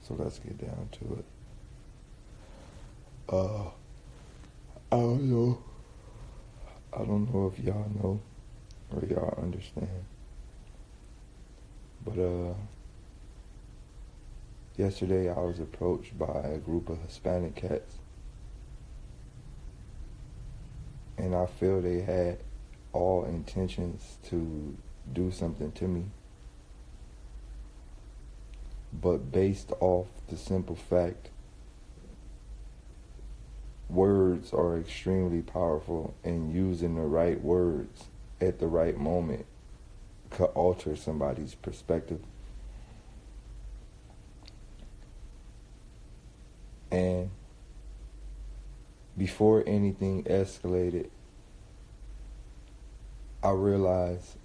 So let's get down to it. I don't know. I don't know if y'all know or y'all understand. But yesterday I was approached by a group of Hispanic cats. And I feel they had all intentions to do something to me. But based off the simple fact, words are extremely powerful, and using the right words at the right moment could alter somebody's perspective. And before anything escalated, I realized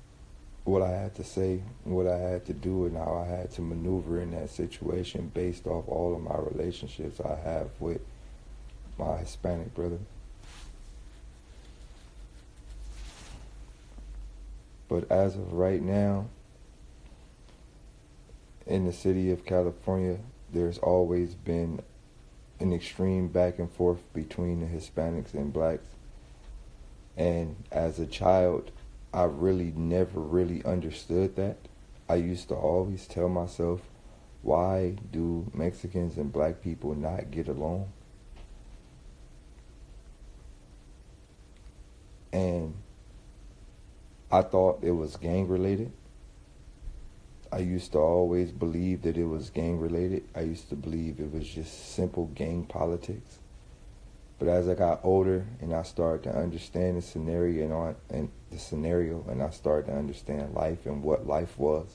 what I had to say, what I had to do, and how I had to maneuver in that situation based off all of my relationships I have with my Hispanic brother. But as of right now, in the city of California, there's always been an extreme back and forth between the Hispanics and blacks. And as a child, I really never really understood that. I used to always tell myself, why do Mexicans and black people not get along? And I thought it was gang related. I used to always believe that it was gang related. I used to believe it was just simple gang politics. But as I got older and I started to understand the scenario and I started to understand life and what life was,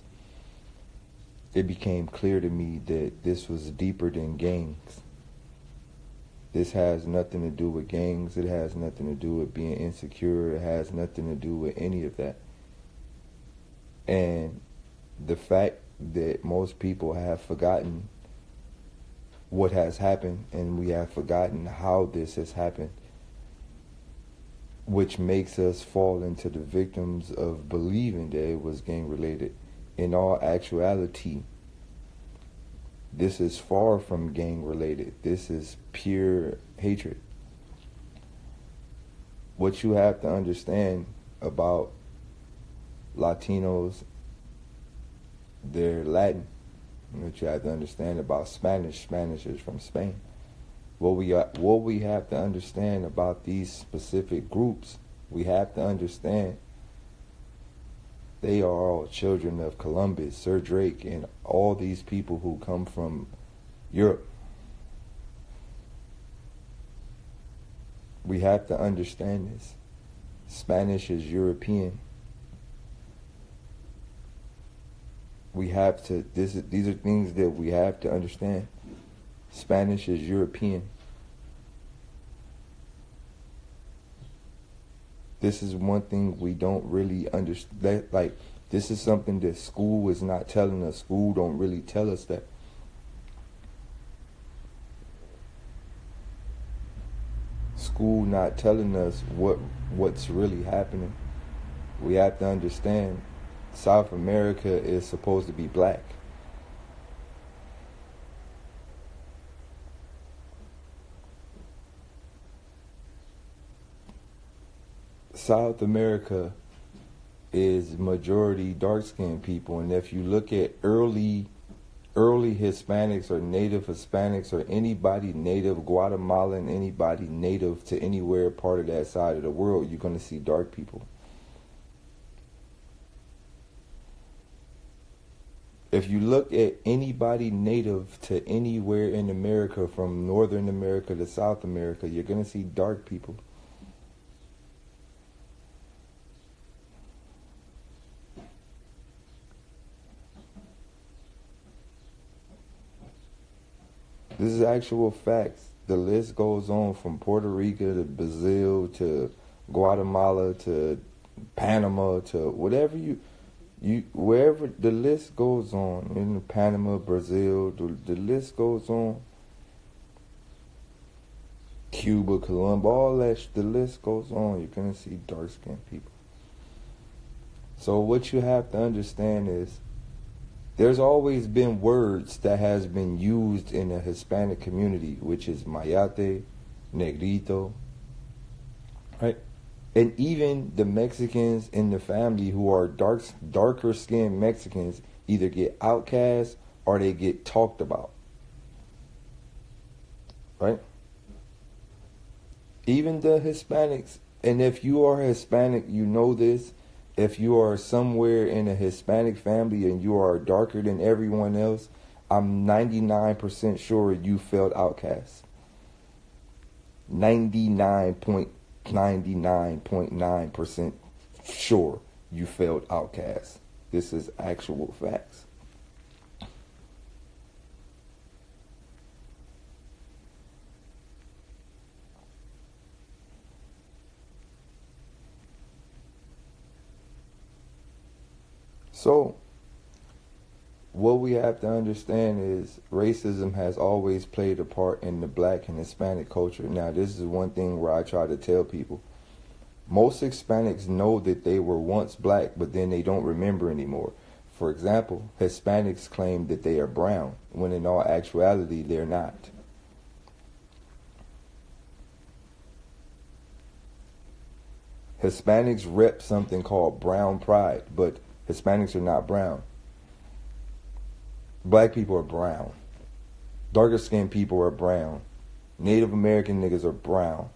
it became clear to me that this was deeper than gangs. This has nothing to do with gangs. It has nothing to do with being insecure. It has nothing to do with any of that. And the fact that most people have forgotten what has happened, and we have forgotten how this has happened, which makes us fall into the victims of believing that it was gang related. In all actuality, this is far from gang related. This is pure hatred. What you have to understand about Latinos, they're Latin. What you have to understand about Spanish is from Spain. What we have to understand about these specific groups, we have to understand they are all children of Columbus, Sir Drake, and all these people who come from Europe. We have to understand this. Spanish is European. These are things that we have to understand. Spanish is European. This is one thing we don't really understand. Like, this is something that school is not telling us. School don't really tell us that. School not telling us what's really happening. We have to understand South America is supposed to be black. South America is majority dark-skinned people, and if you look at early Hispanics or native Hispanics or anybody native Guatemalan, anybody native to anywhere part of that side of the world, you're going to see dark people. If you look at anybody native to anywhere in America, from Northern America to South America, you're going to see dark people. This is actual facts. The list goes on from Puerto Rico to Brazil to Guatemala to Panama to whatever wherever the list goes on, in Panama, Brazil, the list goes on. Cuba, Colombia, all that, the list goes on. You're going to see dark-skinned people. So what you have to understand is There's always been words that has been used in the Hispanic community, which is mayate, negrito, right? And even the Mexicans in the family who are darker skinned Mexicans either get outcast or they get talked about, right? Even the Hispanics, and if you are Hispanic, you know this. If you are somewhere in a Hispanic family and you are darker than everyone else, I'm 99% sure you felt outcast. 99.99.9% sure you felt outcast. This is actual facts. So, what we have to understand is racism has always played a part in the black and Hispanic culture. Now, this is one thing where I try to tell people. Most Hispanics know that they were once black, but then they don't remember anymore. For example, Hispanics claim that they are brown, when in all actuality, they're not. Hispanics rep something called brown pride, but Hispanics are not brown. Black people are brown. Darker skinned people are brown. Native American niggas are brown.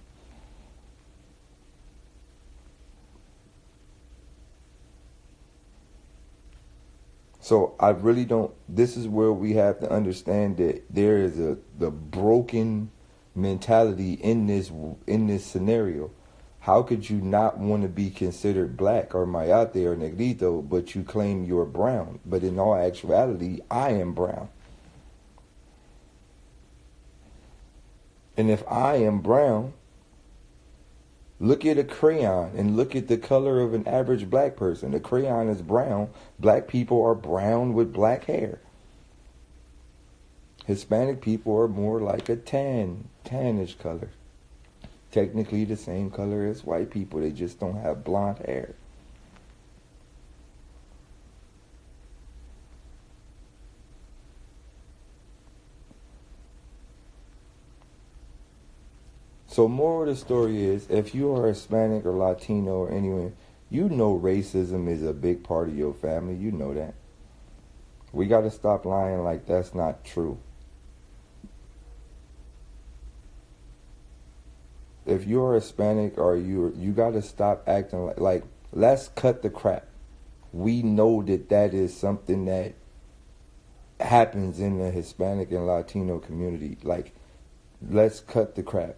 So I really don't, this is where we have to understand that there is the broken mentality in this scenario. How could you not want to be considered black or mayate or negrito, but you claim you're brown? But in all actuality, I am brown. And if I am brown, look at a crayon and look at the color of an average black person. The crayon is brown. Black people are brown with black hair. Hispanic people are more like a tannish color. Technically the same color as white people. They just don't have blonde hair. So moral of the story is, if you are Hispanic or Latino or anyone, you know racism is a big part of your family. You know that. We got to stop lying like that's not true. If you're Hispanic or you got to stop acting like let's cut the crap. We know that is something that happens in the Hispanic and Latino community. Like, let's cut the crap.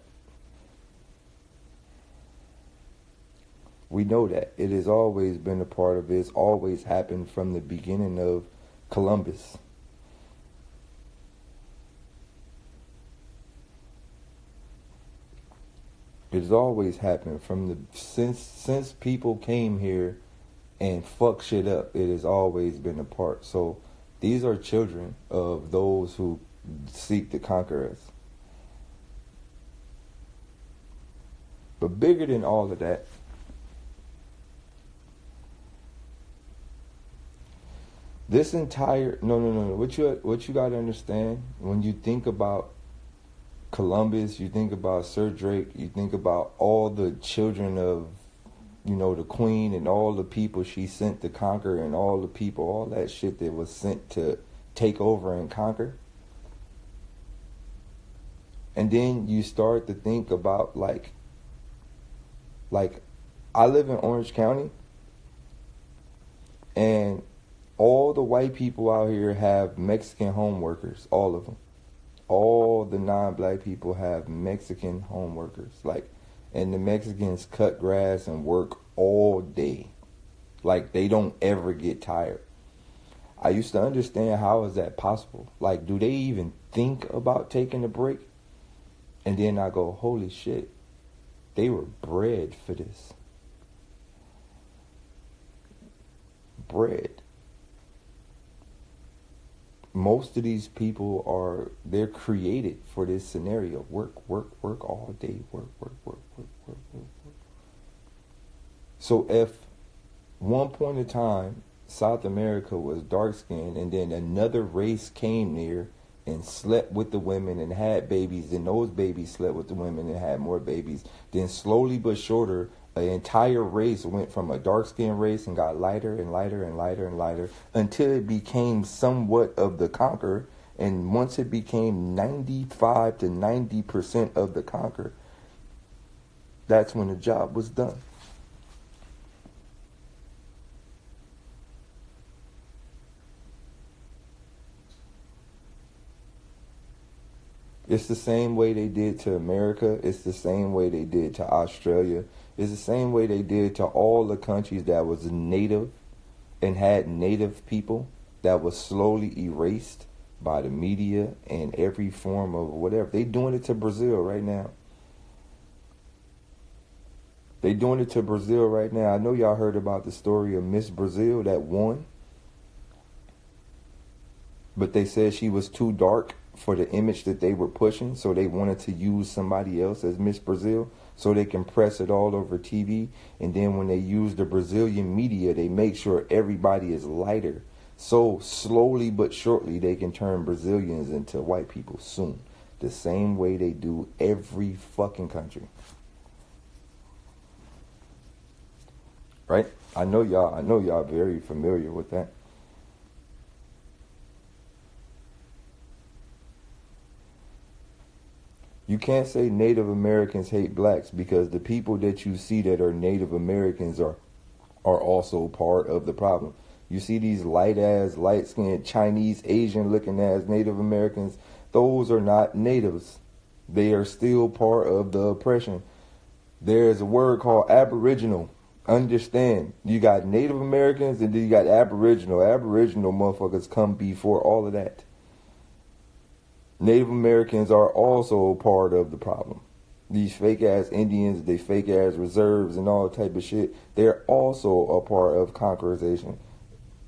We know that. It has always been a part of it. It's always happened from the beginning of Columbus. It's always happened since people came here and fuck shit up. It has always been a part. So these are children of those who seek to conquer us. But bigger than all of that, this entire no. What you got to understand, when you think about Columbus, you think about Sir Drake, you think about all the children of, the queen and all the people she sent to conquer and all the people, all that shit that was sent to take over and conquer. And then you start to think about like I live in Orange County, and all the white people out here have Mexican home workers, all of them. All the non-black people have Mexican home workers. And the Mexicans cut grass and work all day. They don't ever get tired. I used to understand, how is that possible? Do they even think about taking a break? And then I go, holy shit, they were bred for this. Bred. Most of these people they're created for this scenario. Work all day. Work. So if one point in time, South America was dark skinned, and then another race came there and slept with the women and had babies, and those babies slept with the women and had more babies. Then slowly but shorter, an entire race went from a dark skinned race and got lighter and lighter and lighter and lighter until it became somewhat of the conqueror. And once it became 95 to 90% of the conqueror, that's when the job was done. It's the same way they did to America. It's the same way they did to Australia. It's the same way they did to all the countries that was native and had native people that was slowly erased by the media and every form of whatever. They doing it to Brazil right now. They doing it to Brazil right now. I know y'all heard about the story of Miss Brazil that won, but they said she was too dark for the image that they were pushing, so they wanted to use somebody else as Miss Brazil so they can press it all over TV. And then when they use the Brazilian media, they make sure everybody is lighter. So slowly but surely they can turn Brazilians into white people soon. The same way they do every fucking country. Right? I know y'all very familiar with that. You can't say Native Americans hate blacks, because the people that you see that are Native Americans are also part of the problem. You see these light-skinned, Chinese, Asian-looking-ass Native Americans, those are not natives. They are still part of the oppression. There's a word called Aboriginal. Understand, you got Native Americans and then you got Aboriginal. Aboriginal motherfuckers come before all of that. Native Americans are also part of the problem. These fake-ass Indians, they fake-ass reserves and all type of shit, they're also a part of conquerization.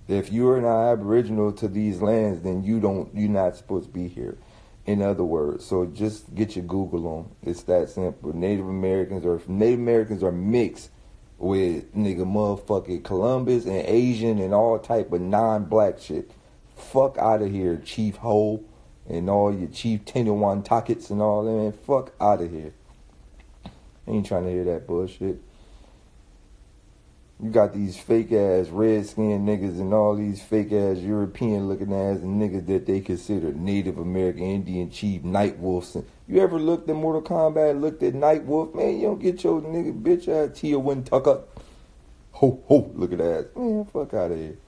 If you're not Aboriginal to these lands, then you're not supposed to be here. In other words, so just get your Google on. It's that simple. Native Americans are mixed with nigga motherfucking Columbus and Asian and all type of non-black shit. Fuck out of here, Chief Ho and all your Chief Tenuan Takits and all that, man. Fuck out of here. Ain't trying to hear that bullshit. You got these fake-ass red-skinned niggas and all these fake-ass European-looking ass niggas that they consider Native American Indian Chief Night Wolves. You ever looked at Mortal Kombat, looked at Night Wolf? Man, you don't get your nigga bitch ass Tia Win Tucker. Ho, ho, look at that. Man, fuck out of here.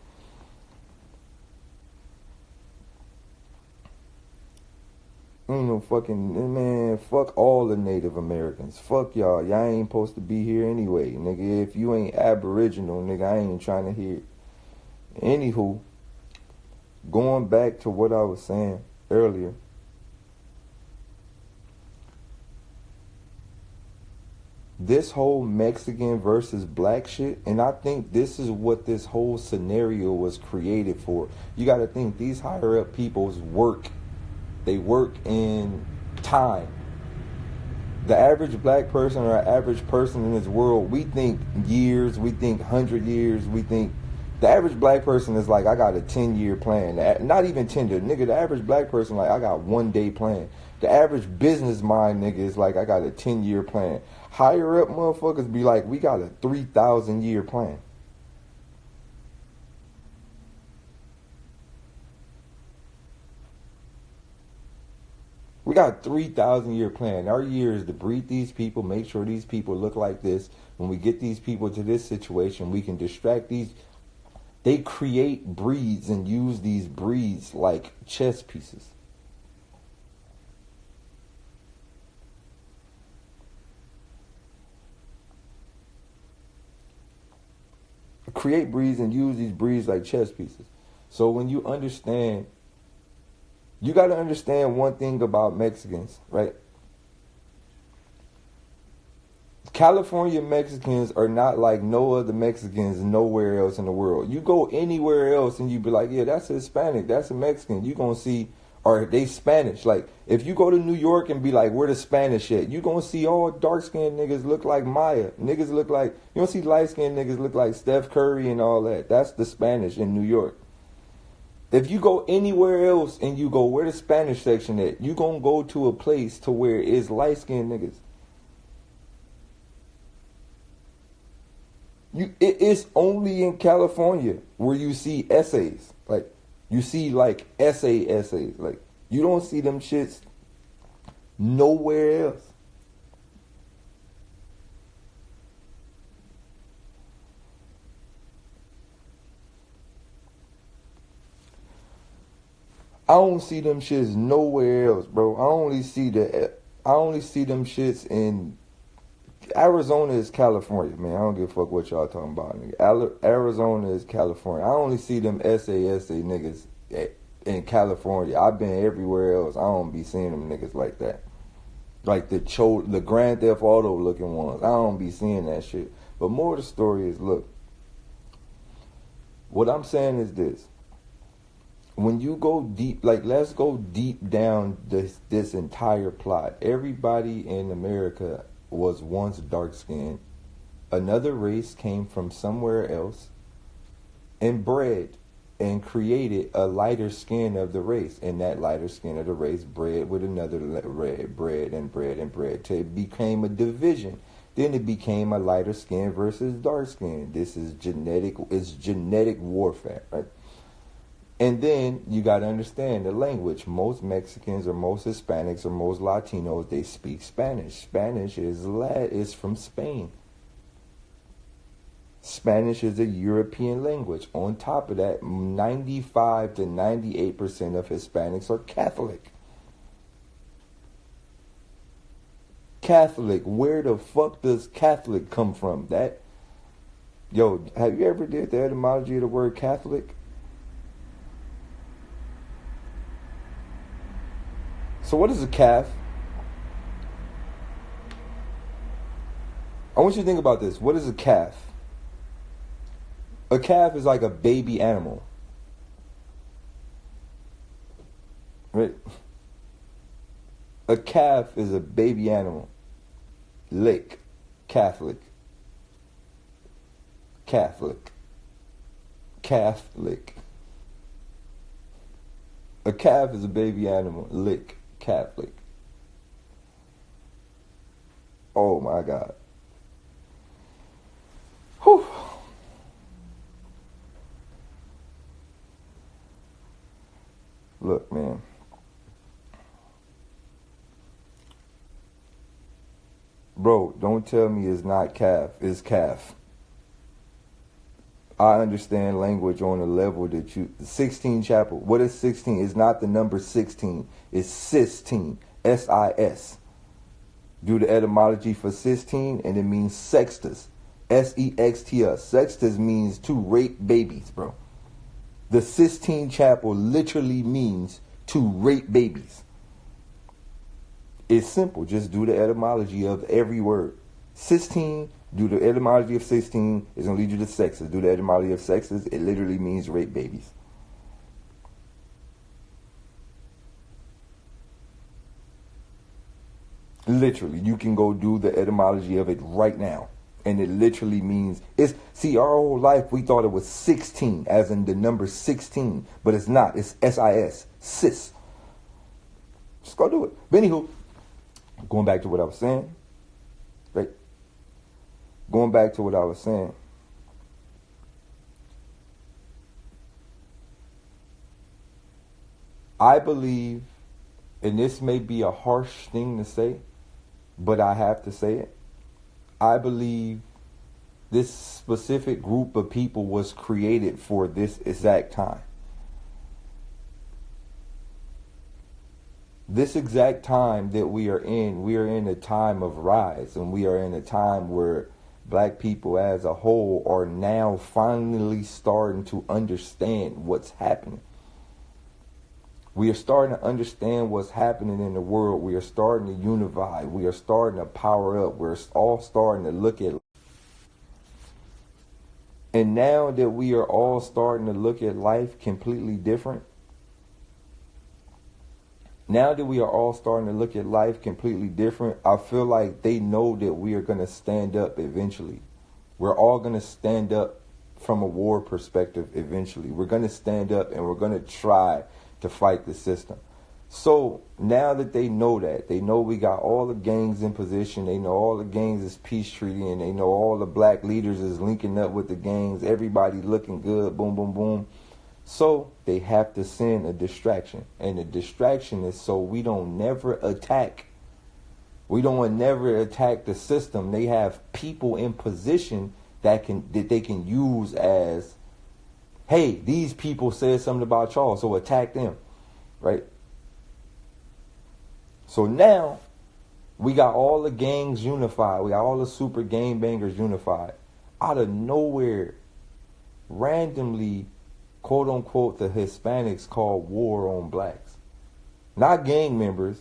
Ain't no fucking, man, fuck all the Native Americans. Fuck y'all. Y'all ain't supposed to be here anyway, nigga. If you ain't Aboriginal, nigga, I ain't trying to hear it. Anywho, going back to what I was saying earlier. This whole Mexican versus black shit, and I think this is what this whole scenario was created for. You got to think, these higher up people's work. They work in time. The average black person or average person in this world, we think years, we think 100 years, we think... The average black person is like, I got a 10-year plan. Not even 10 years. Nigga, the average black person, like, I got 1 day plan. The average business mind nigga is like, I got a 10-year plan. Higher up motherfuckers be like, we got a 3,000-year plan. We got a 3,000-year plan. Our year is to breed these people, make sure these people look like this. When we get these people to this situation, we can distract these. They create breeds and use these breeds like chess pieces. Create breeds and use these breeds like chess pieces. So when you understand... You got to understand one thing about Mexicans, right? California Mexicans are not like no other Mexicans nowhere else in the world. You go anywhere else and you be like, yeah, that's a Hispanic, that's a Mexican. You're going to see or they Spanish. Like, if you go to New York and be like, where the Spanish at? You gonna see all dark-skinned niggas look like Maya. Niggas look like, you don't see light-skinned niggas look like Steph Curry and all that. That's the Spanish in New York. If you go anywhere else and you go, where the Spanish section at? You gonna go to a place to where it's light-skinned niggas. It's only in California where you see essays. Like, you see like essays. Like, you don't see them shits nowhere else. I don't see them shits nowhere else, bro. I only see them shits in Arizona is California, man. I don't give a fuck what y'all talking about, nigga. Arizona is California. I only see them SA niggas in California. I've been everywhere else. I don't be seeing them niggas like that. Like the Grand Theft Auto looking ones. I don't be seeing that shit. But more of the story is, look, what I'm saying is this. When you go deep, like, let's go deep down this entire plot. Everybody in America was once dark-skinned. Another race came from somewhere else and bred and created a lighter skin of the race. And that lighter skin of the race bred with another bred till it became a division. Then it became a lighter skin versus dark skin. This is genetic warfare, right? And then you got to understand the language. Most Mexicans or most Hispanics or most Latinos, they speak Spanish. Spanish is from Spain. Spanish is a European language. On top of that, 95 to 98% of Hispanics are Catholic. Catholic, where the fuck does Catholic come from? Have you ever did the etymology of the word Catholic? So what is a calf? I want you to think about this. What is a calf? A calf is like a baby animal. Right? A calf is a baby animal. Lick. Catholic. Catholic. Catholic. A calf is a baby animal. Lick. Catholic. Oh my God. Whew. Look, man. Bro, don't tell me it's not calf. It's calf. I understand language on a level that 16 chapel. What is 16? It's not the number 16. It's sistine. S-I-S. Do the etymology for sistine, and it means sextus. S-E-X-T-U-S. Sextus means to rape babies, bro. The Sistine Chapel literally means to rape babies. It's simple. Just do the etymology of every word. Sistine, do the etymology of 16. It's going to lead you to sexes. Do the etymology of sexes. It literally means rape babies. Literally. You can go do the etymology of it right now. And it literally means, our whole life we thought it was 16, as in the number 16. But it's not. It's S-I-S. Sis. Just go do it. But anywho, going back to what I was saying. Right? Going back to what I was saying. I believe, and this may be a harsh thing to say, but I have to say it. I believe this specific group of people was created for this exact time. This exact time that we are in a time of rise, and we are in a time where black people as a whole are now finally starting to understand what's happening. We are starting to understand what's happening in the world. We are starting to unify. We are starting to power up. We're all starting to look at. And now that we are all starting to look at life completely different, Now that we are all starting to look at life completely different, I feel like they know that we are going to stand up eventually. We're all going to stand up from a war perspective eventually. We're going to stand up and we're going to try to fight the system. So now that they know that, they know we got all the gangs in position, they know all the gangs is peace treaty, and they know all the black leaders is linking up with the gangs, everybody looking good, boom, boom, boom. So they have to send a distraction. And the distraction is so we don't never attack. We don't never attack the system. They have people in position that they can use as, hey, these people said something about y'all, so attack them, right? So now we got all the gangs unified. We got all the super gangbangers unified. Out of nowhere, randomly, quote unquote, the Hispanics called war on blacks. Not gang members,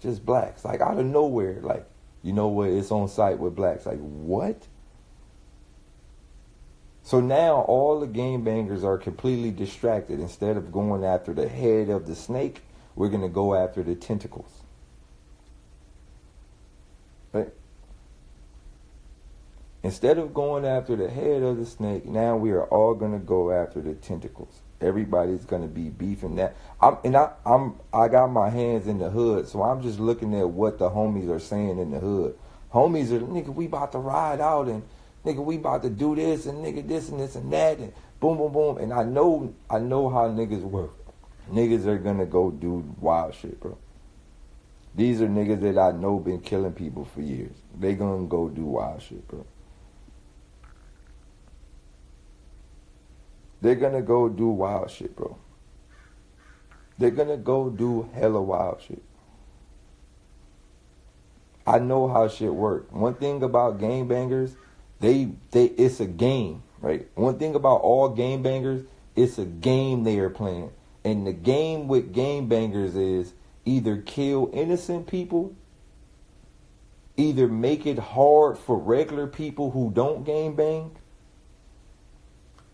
just blacks. Like out of nowhere, like, you know what, it's on site with blacks. Like, what? So now all the gangbangers are completely distracted. Instead of going after the head of the snake, we're going to go after the tentacles. Right? Instead of going after the head of the snake, now we are all going to go after the tentacles. Everybody's going to be beefing that. I got my hands in the hood, so I'm just looking at what the homies are saying in the hood. Homies are, nigga, we about to ride out, and nigga, we about to do this, and nigga, this and this and that, and boom, boom, boom. And I know how niggas work. Niggas are going to go do wild shit, bro. These are niggas that I know been killing people for years. They gonna go do wild shit, bro. They're gonna go do wild shit, bro. They're gonna go do hella wild shit. I know how shit work. One thing about gangbangers, it's a game, right? One thing about all gangbangers, it's a game they are playing. And the game with gangbangers is either kill innocent people, either make it hard for regular people who don't gangbang,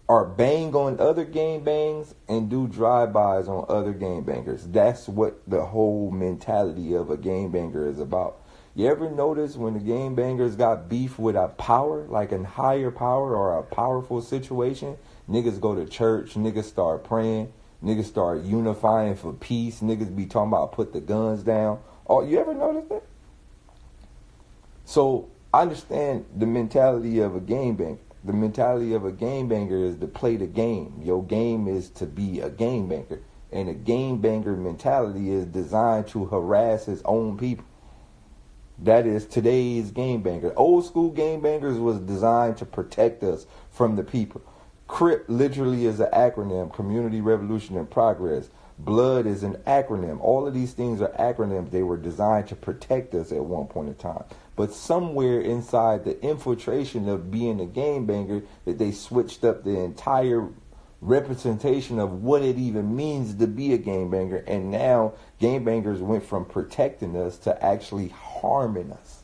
or bang on other gangbangs and do drive-bys on other gangbangers. That's what the whole mentality of a gangbanger is about. You ever notice when the gangbangers got beef with a power, like a higher power or a powerful situation, niggas go to church, niggas start praying, niggas start unifying for peace. Niggas be talking about put the guns down. Oh, you ever notice that? So I understand the mentality of a gangbanger. The mentality of a gangbanger is to play the game. Your game is to be a gangbanger. And a gangbanger mentality is designed to harass his own people. That is today's gangbanger. Old school gangbangers was designed to protect us from the people. CRIP literally is an acronym, Community Revolution and Progress. Blood is an acronym. All of these things are acronyms. They were designed to protect us at one point in time. But somewhere inside the infiltration of being a gangbanger, that they switched up the entire representation of what it even means to be a gangbanger. And now gangbangers went from protecting us to actually harming us.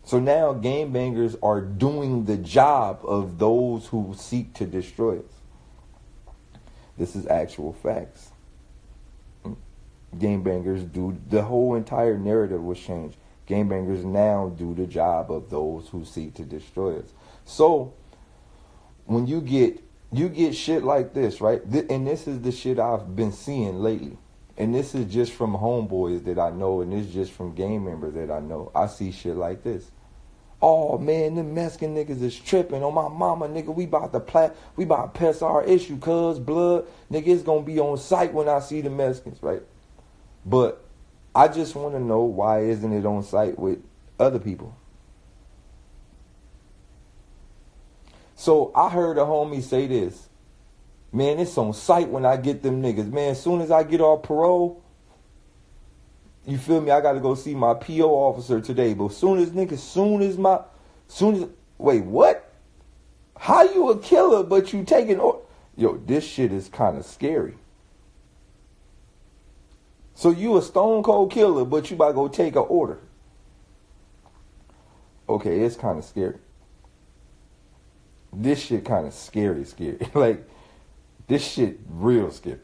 So now gangbangers are doing the job of those who seek to destroy us. This is actual facts. Gangbangers do, the whole entire narrative was changed. Gangbangers now do the job of those who seek to destroy us. So when you get shit like this, right? And this is the shit I've been seeing lately. And this is just from homeboys that I know, and this is just from gang members that I know. I see shit like this. Oh man, them Mexican niggas is tripping on my mama, nigga. We about to pass our issue, cuz blood, nigga. It's gonna be on site when I see the Mexicans, right? But I just want to know, why isn't it on site with other people? So I heard a homie say this, man, it's on site when I get them niggas, man. As soon as I get off parole, you feel me? I got to go see my PO officer today. But wait, what? How you a killer, but you taking, yo, this shit is kind of scary. So you a stone cold killer, but you about to go take an order. Okay, it's kind of scary. This shit kind of scary. Like, This shit real scary.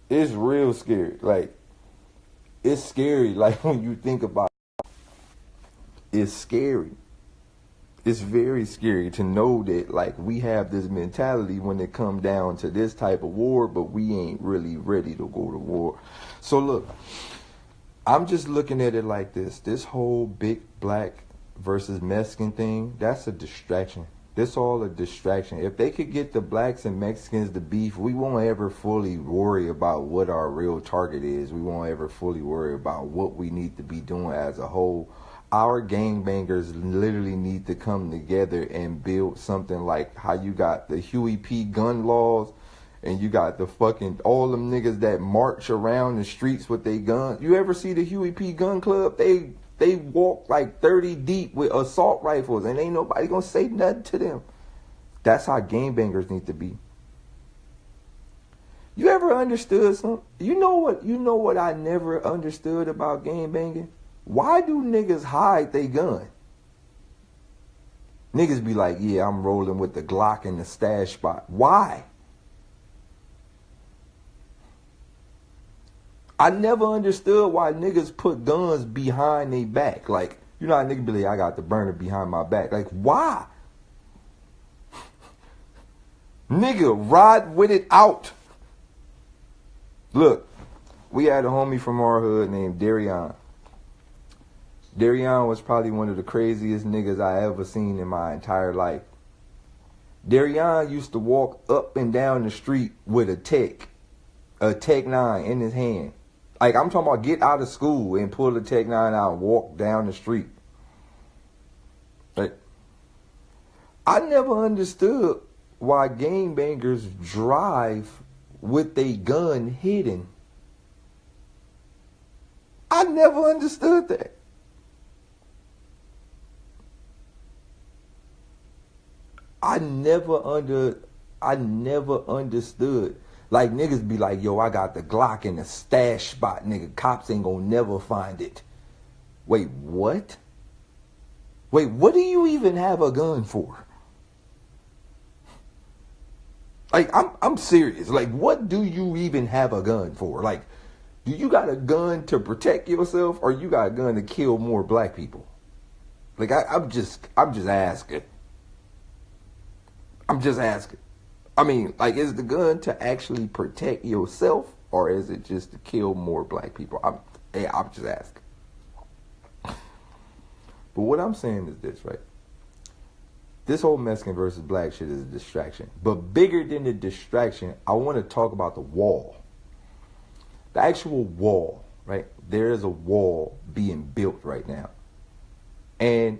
It's real scary. Like, it's scary. Like, when you think about it, it's scary. It's very scary to know that, like, we have this mentality when it come down to this type of war, but we ain't really ready to go to war. So look, I'm just looking at it like this. This whole big black versus Mexican thing, that's a distraction. This all a distraction. If they could get the blacks and Mexicans to beef, we won't ever fully worry about what our real target is. We won't ever fully worry about what we need to be doing as a whole. Our gangbangers literally need to come together and build something like how you got the Huey P. gun laws and you got the fucking, all them niggas that march around the streets with their guns. You ever see the Huey P. gun club? They walk like 30 deep with assault rifles and ain't nobody gonna say nothing to them. That's how gangbangers need to be. You ever understood something? You know what I never understood about gangbanging? Why do niggas hide they gun? Niggas be like, yeah, I'm rolling with the Glock in the stash spot. Why? I never understood why niggas put guns behind their back. Like, you know how niggas be like, I got the burner behind my back. Like, why? Nigga, ride with it out. Look, we had a homie from our hood named Darion. Darion was probably one of the craziest niggas I ever seen in my entire life. Darion used to walk up and down the street with a Tech 9 in his hand. Like, I'm talking about get out of school and pull the Tech 9 out and walk down the street. Like, I never understood why gangbangers drive with a gun hidden. I never understood that. I never understood. Like, niggas be like, yo, I got the Glock in the stash spot, nigga. Cops ain't gonna never find it. Wait, what? Wait, what do you even have a gun for? Like, I'm serious. Like, what do you even have a gun for? Like, do you got a gun to protect yourself or you got a gun to kill more black people? Like, I'm just asking. I'm just asking. I mean, like, is the gun to actually protect yourself or is it just to kill more black people? I'm just asking. But what I'm saying is this, right? This whole Mexican versus black shit is a distraction. But bigger than the distraction, I want to talk about the wall. The actual wall, right? There is a wall being built right now. And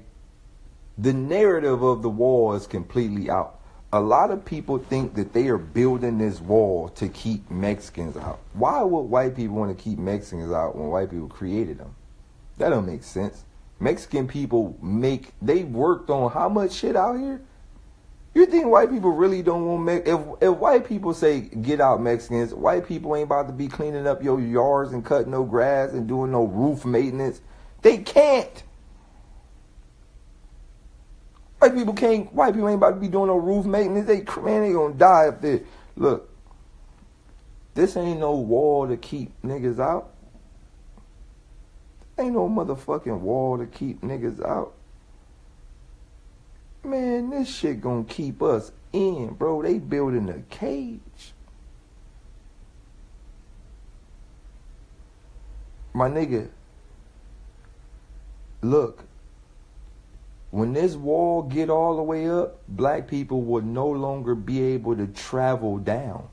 the narrative of the wall is completely out. A lot of people think that they are building this wall to keep Mexicans out. Why would white people want to keep Mexicans out when white people created them? That don't make sense. Mexican people they worked on how much shit out here? You think white people really don't want if white people say get out Mexicans, white people ain't about to be cleaning up your yards and cutting no grass and doing no roof maintenance. They can't. White people ain't about to be doing no roof maintenance. They gonna die up there. Look, this ain't no wall to keep niggas out. Ain't no motherfucking wall to keep niggas out. Man, this shit gonna keep us in, bro. They building a cage. My nigga, look, when this wall get all the way up, black people will no longer be able to travel down.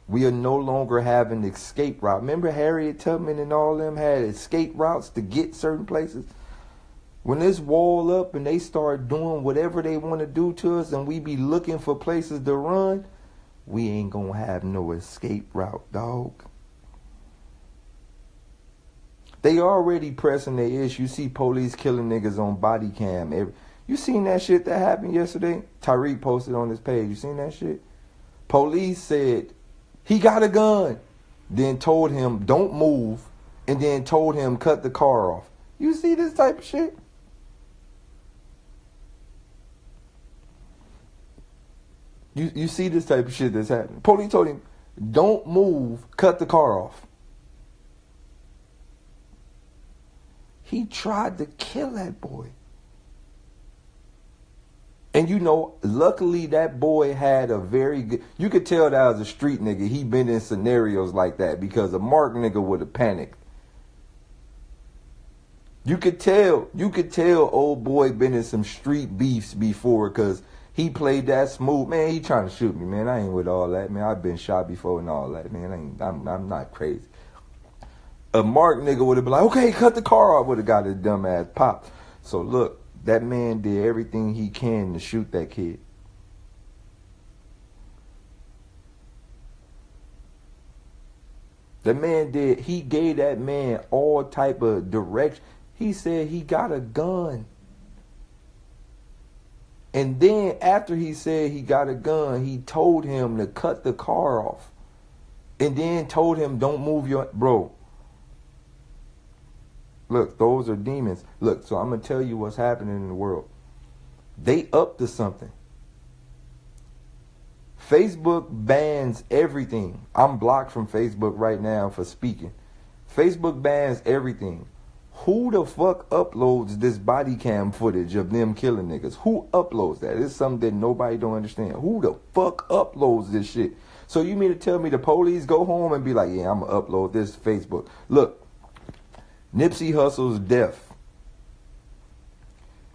We are no longer having escape route. Remember Harriet Tubman and all them had escape routes to get certain places? When this wall up and they start doing whatever they want to do to us and we be looking for places to run, we ain't gonna have no escape route, dog. They already pressing their issue. You see police killing niggas on Bodycam. You seen that shit that happened yesterday? Tariq posted on his page. You seen that shit? Police said he got a gun. Then told him don't move. And then told him cut the car off. You see this type of shit? You see this type of shit that's happening. Police told him, don't move, cut the car off. He tried to kill that boy. And you know, luckily that boy had a very good, you could tell that was a street nigga. He been in scenarios like that, because a mark nigga would have panicked. You could tell old boy been in some street beefs before, because he played that smooth. Man, he trying to shoot me, man. I ain't with all that, man. I've been shot before and all that, man. I'm not crazy. A mark nigga would have been like, okay, cut the car off, would have got his dumb ass popped. So look, that man did everything he can to shoot that kid. The man did, he gave that man all type of direction. He said he got a gun. And then after he said he got a gun, he told him to cut the car off. And then told him, don't move your, bro. Look, those are demons. Look, so I'm going to tell you what's happening in the world. They up to something. Facebook bans everything. I'm blocked from Facebook right now for speaking. Facebook bans everything. Who the fuck uploads this body cam footage of them killing niggas? Who uploads that? It's something that nobody don't understand. Who the fuck uploads this shit? So you mean to tell me the police go home and be like, yeah, I'm going to upload this to Facebook. Look, Nipsey Hussle's death.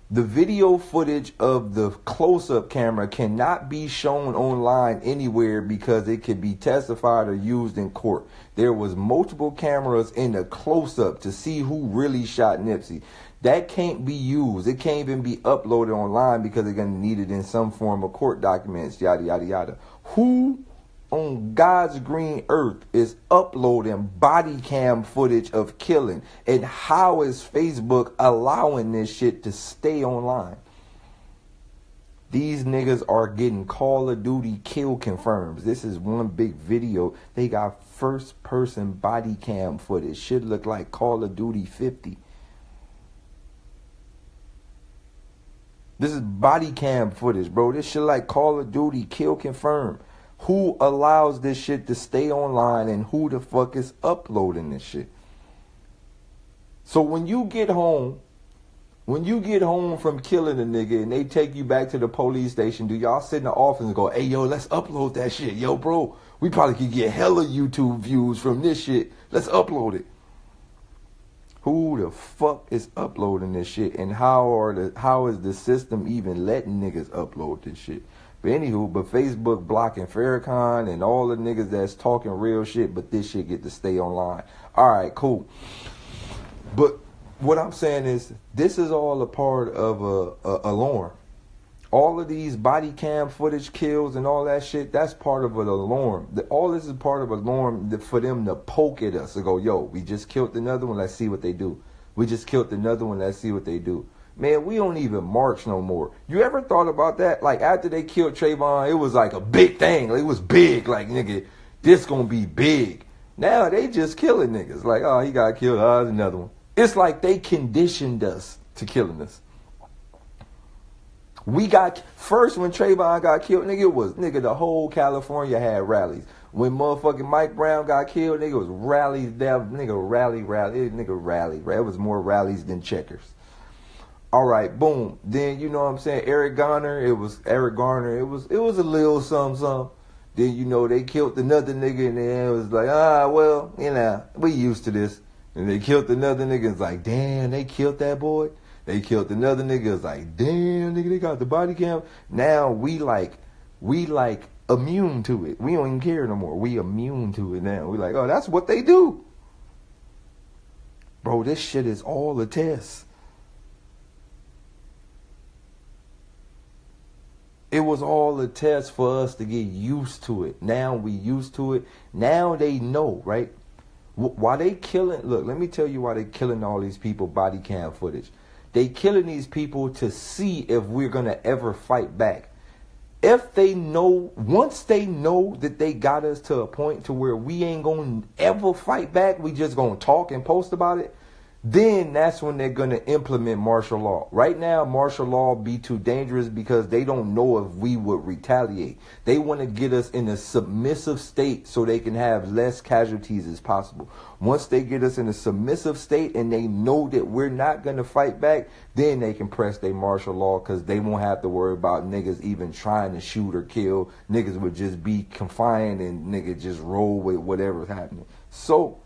The video footage of the close-up camera cannot be shown online anywhere because it could be testified or used in court. There was multiple cameras in the close-up to see who really shot Nipsey. That can't be used. It can't even be uploaded online because they're going to need it in some form of court documents, yada, yada, yada. Who on God's green earth is uploading body cam footage of killing? And how is Facebook allowing this shit to stay online? These niggas are getting Call of Duty kill confirms. This is one big video. They got first person body cam footage. Should look like Call of Duty 50. This is body cam footage, bro. This shit like Call of Duty kill confirm. Who allows this shit to stay online, and who the fuck is uploading this shit? So when you get home from killing a nigga and they take you back to the police station, do y'all sit in the office and go, hey, yo, let's upload that shit. Yo, bro, we probably could get hella YouTube views from this shit. Let's upload it. Who the fuck is uploading this shit? And how is the system even letting niggas upload this shit? But anywho, Facebook blocking Farrakhan and all the niggas that's talking real shit, but this shit get to stay online. All right, cool. But what I'm saying is, this is all a part of a alarm. All of these body cam footage kills and all that shit, that's part of an alarm. All this is part of an alarm for them to poke at us and go, yo, we just killed another one, let's see what they do. We just killed another one, let's see what they do. Man, we don't even march no more. You ever thought about that? Like, after they killed Trayvon, it was like a big thing. Like, it was big. Like, nigga, this gonna be big. Now they just killing niggas. Like, oh, he got killed. Oh, there's another one. It's like they conditioned us to killing us. We got, first when Trayvon got killed, nigga, the whole California had rallies. When motherfucking Mike Brown got killed, nigga, was rallies. Rally. It was more rallies than checkers. All right, boom. Then, you know what I'm saying, Eric Garner, it was a little something. Then, you know, they killed another nigga, and then it was like, well, you know, we used to this. And they killed another nigga, it's like, damn, they killed that boy. They killed another nigga, it's like, damn, nigga, they got the body cam. Now we like immune to it. We don't even care no more. We immune to it now. We like, oh, that's what they do. Bro, this shit is all a test. It was all a test for us to get used to it. Now we used to it. Now they know, right? Why they killing? Look, let me tell you why they killing all these people body cam footage. They killing these people to see if we're going to ever fight back. If they know, once they know that they got us to a point to where we ain't going to ever fight back, we just going to talk and post about it, then that's when they're going to implement martial law. Right now, martial law be too dangerous because they don't know if we would retaliate. They want to get us in a submissive state so they can have less casualties as possible. Once they get us in a submissive state and they know that we're not going to fight back, then they can press their martial law because they won't have to worry about niggas even trying to shoot or kill. Niggas would just be confined and niggas just roll with whatever's happening. So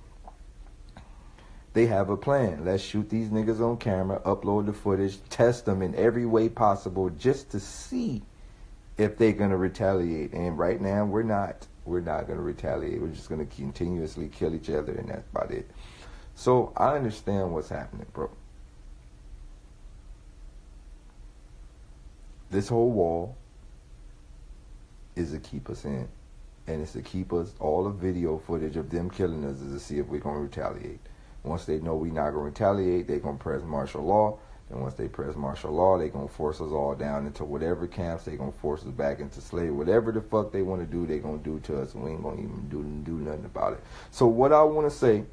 they have a plan. Let's shoot these niggas on camera, upload the footage, test them in every way possible just to see if they're going to retaliate. And right now, we're not. We're not going to retaliate. We're just going to continuously kill each other, and that's about it. So I understand what's happening, bro. This whole wall is to keep us in. And it's to keep us, all the video footage of them killing us is to see if we're going to retaliate. Once they know we're not going to retaliate, they're going to press martial law. And once they press martial law, they're going to force us all down into whatever camps. They're going to force us back into slavery. Whatever the fuck they want to do, they're going to do to us. And we ain't going to even do nothing about it. So what I want to say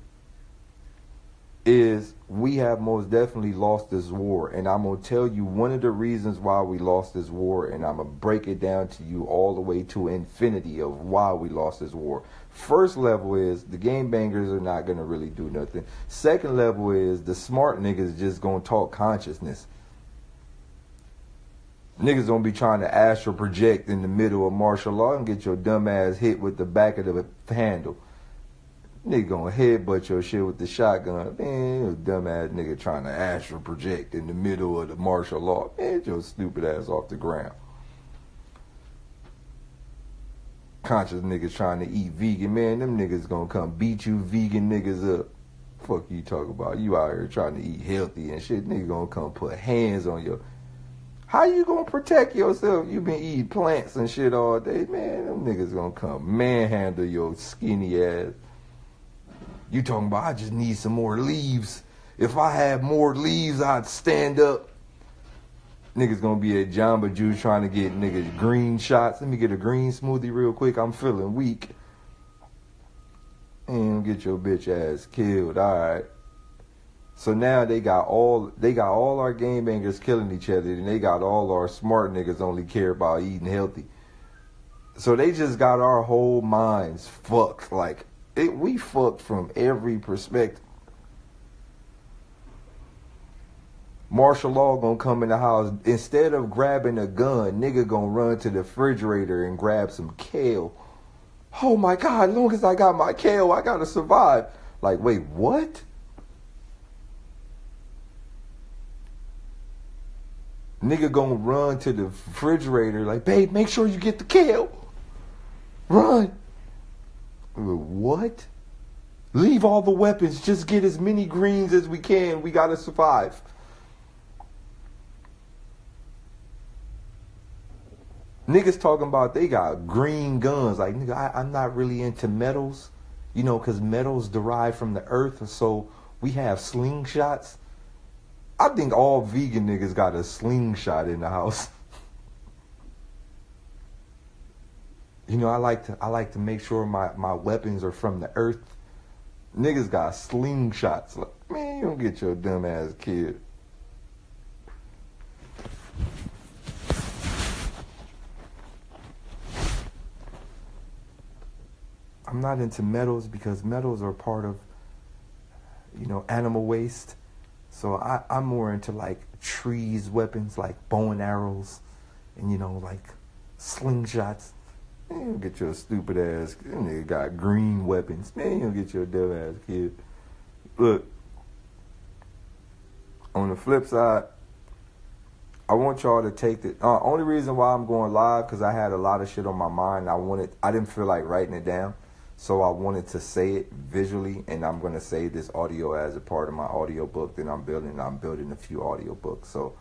is we have most definitely lost this war. And I'm going to tell you one of the reasons why we lost this war. And I'm going to break it down to you all the way to infinity of why we lost this war. First level is the game bangers are not going to really do nothing. Second level is the smart niggas just going to talk consciousness. Niggas don't be trying to astral project in the middle of martial law and get your dumb ass hit with the back of the handle. Nigga gonna headbutt your shit with the shotgun. Man, you dumb ass nigga trying to astral project in the middle of the martial law. Man, get your stupid ass off the ground. Conscious niggas trying to eat vegan, man, them niggas gonna come beat you vegan niggas up. Fuck you talking about? You out here trying to eat healthy and shit. Nigga gonna come put hands on you. How you gonna protect yourself? You been eating plants and shit all day, man. Them niggas gonna come manhandle your skinny ass. You talking about I just need some more leaves. If I had more leaves, I'd stand up. Niggas gonna be at Jamba Juice trying to get niggas green shots. Let me get a green smoothie real quick. I'm feeling weak. And get your bitch ass killed. Alright. So now they got all our game bangers killing each other, and they got all our smart niggas only care about eating healthy. So they just got our whole minds fucked. Like we fucked from every perspective. Martial law gonna come in the house. Instead of grabbing a gun, nigga gonna run to the refrigerator and grab some kale. Oh my God, as long as I got my kale, I gotta survive. Like, wait, what? Nigga gonna run to the refrigerator like, babe, make sure you get the kale. Run. What? Leave all the weapons. Just get as many greens as we can. We gotta survive. Niggas talking about they got green guns. Like, nigga, I'm not really into metals. You know, because metals derive from the earth. So we have slingshots. I think all vegan niggas got a slingshot in the house. You know, I like to make sure my weapons are from the earth. Niggas got slingshots. Like, man, you don't get your dumb ass kid. I'm not into metals because metals are part of, you know, animal waste. So I'm more into like trees, weapons like bow and arrows, and you know, like slingshots. Man, you don't get your stupid ass. Nigga got green weapons. Man, you don't get your dumb ass kid. Look, on the flip side, I want y'all to take the only reason why I'm going live because I had a lot of shit on my mind. I didn't feel like writing it down. So I wanted to say it visually, and I'm going to say this audio as a part of my audio book that I'm building. I'm building a few audio books. So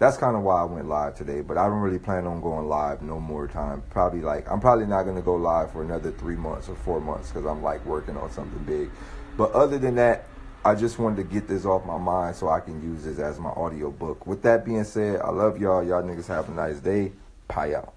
that's kind of why I went live today. But I don't really plan on going live no more time. I'm probably not going to go live for another 3 months or 4 months because I'm like working on something big. But other than that, I just wanted to get this off my mind so I can use this as my audio book. With that being said, I love y'all. Y'all niggas have a nice day. Pie out.